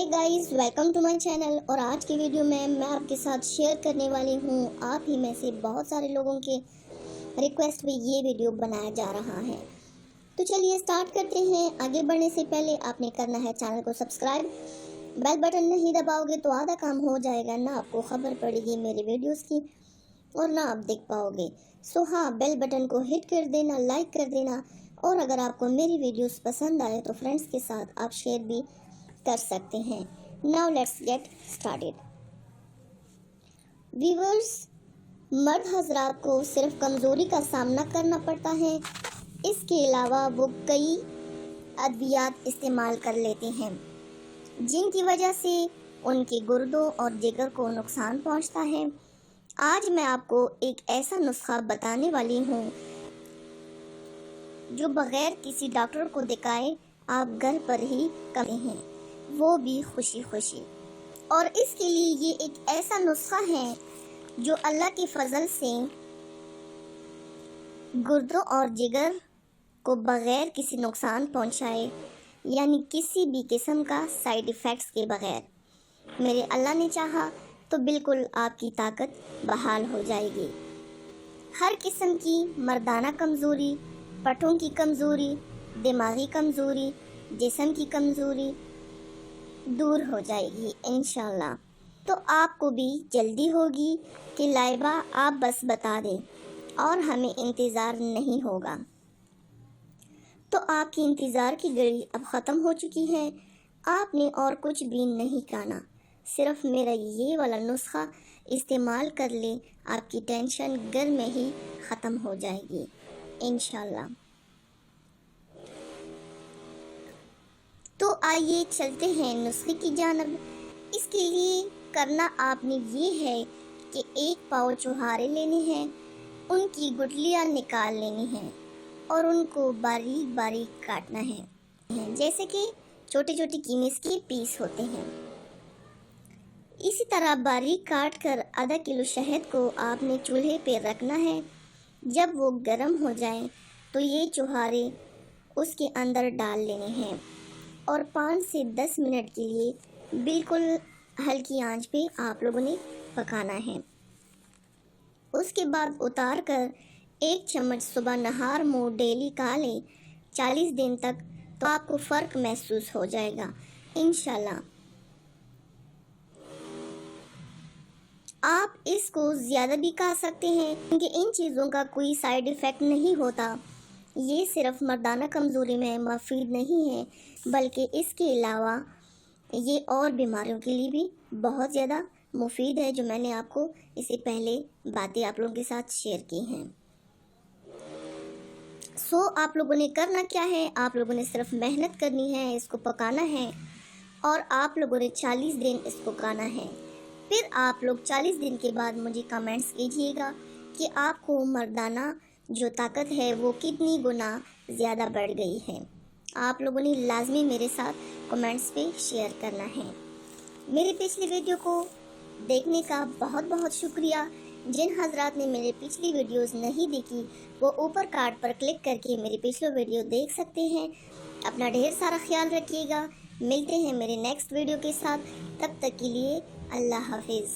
Guys, welcome to my channel. और आज की वीडियो में मैं आपके साथ शेयर करने वाली हूँ, आप ही में से बहुत सारे लोगों के रिक्वेस्ट पे ये वीडियो बनाया जा रहा है। तो चलिए स्टार्ट करते हैं। आगे बढ़ने से पहले आपने करना है चैनल को सब्सक्राइब। बेल बटन नहीं दबाओगे तो आधा काम हो जाएगा, ना आपको खबर पड़ेगी मेरे वीडियोज़ की और ना आप देख पाओगे। सो हाँ, बेल बटन को हिट कर देना, लाइक कर देना। और अगर आपको मेरी वीडियोस पसंद आए तो फ्रेंड्स के साथ आप शेयर भी कर सकते हैं। Now let's get started. Viewers, मर्द हजरात को सिर्फ कमज़ोरी का सामना करना पड़ता है, इसके अलावा वो कई अद्वियात इस्तेमाल कर लेते हैं जिनकी वजह से उनके गुर्दों और जिगर को नुकसान पहुंचता है। आज मैं आपको एक ऐसा नुस्खा बताने वाली हूँ जो बगैर किसी डॉक्टर को दिखाए आप घर पर ही करते हैं, वो भी खुशी खुशी। और इसके लिए ये एक ऐसा नुस्खा है जो अल्लाह के फजल से गुर्दों और जिगर को बगैर किसी नुकसान पहुंचाए, यानी किसी भी किस्म का साइड इफ़ेक्ट्स के बगैर, मेरे अल्लाह ने चाहा तो बिल्कुल आपकी ताकत बहाल हो जाएगी। हर किस्म की मर्दाना कमज़ोरी, पठों की कमज़ोरी, दिमागी कमज़ोरी, जिस्म की कमज़ोरी दूर हो जाएगी इंशाल्लाह। तो आपको भी जल्दी होगी कि लाइबा आप बस बता दें और हमें इंतज़ार नहीं होगा। तो आपकी इंतज़ार की घड़ी अब ख़त्म हो चुकी है। आपने और कुछ भी नहीं करना, सिर्फ मेरा ये वाला नुस्खा इस्तेमाल कर ले, आपकी टेंशन घर में ही ख़त्म हो जाएगी इंशाल्लाह। तो आइए चलते हैं नुस्खे की जानब। इसके लिए करना आपने ये है कि एक पाव चुहारे लेने हैं, उनकी गुठलियाँ निकाल लेनी हैं और उनको बारीक बारीक काटना है, जैसे कि छोटे छोटे कीमेस के पीस होते हैं। इसी तरह बारीक काट कर आधा किलो शहद को आपने चूल्हे पे रखना है। जब वो गर्म हो जाए तो ये चुहारे उसके अंदर डाल लेने हैं और 5 से 10 मिनट के लिए बिल्कुल हल्की आंच पे आप लोगों ने पकाना है। उसके बाद उतार कर 1 चम्मच सुबह नहार मुँह डेली खा लें 40 दिन तक, तो आपको फ़र्क महसूस हो जाएगा इंशाल्लाह। आप इसको ज़्यादा भी खा सकते हैं क्योंकि इन चीज़ों का कोई साइड इफ़ेक्ट नहीं होता। ये सिर्फ मर्दाना कमज़ोरी में मुफीद नहीं है, बल्कि इसके अलावा ये और बीमारियों के लिए भी बहुत ज़्यादा मुफीद है, जो मैंने आपको इससे पहले बातें आप लोगों के साथ शेयर की हैं। सो आप लोगों ने करना क्या है, आप लोगों ने सिर्फ मेहनत करनी है, इसको पकाना है और आप लोगों ने 40 दिन इसको खाना है। फिर आप लोग 40 दिन के बाद मुझे कमेंट्स कीजिएगा कि आपको मर्दाना जो ताकत है वो कितनी गुना ज़्यादा बढ़ गई है। आप लोगों ने लाजमी मेरे साथ कमेंट्स पे शेयर करना है। मेरे पिछली वीडियो को देखने का बहुत बहुत शुक्रिया। जिन हजरात ने मेरे पिछली वीडियोस नहीं देखी वो ऊपर कार्ड पर क्लिक करके मेरी पिछले वीडियो देख सकते हैं। अपना ढेर सारा ख्याल रखिएगा। मिलते हैं मेरे नेक्स्ट वीडियो के साथ, तब तक के लिए अल्लाह हाफिज़।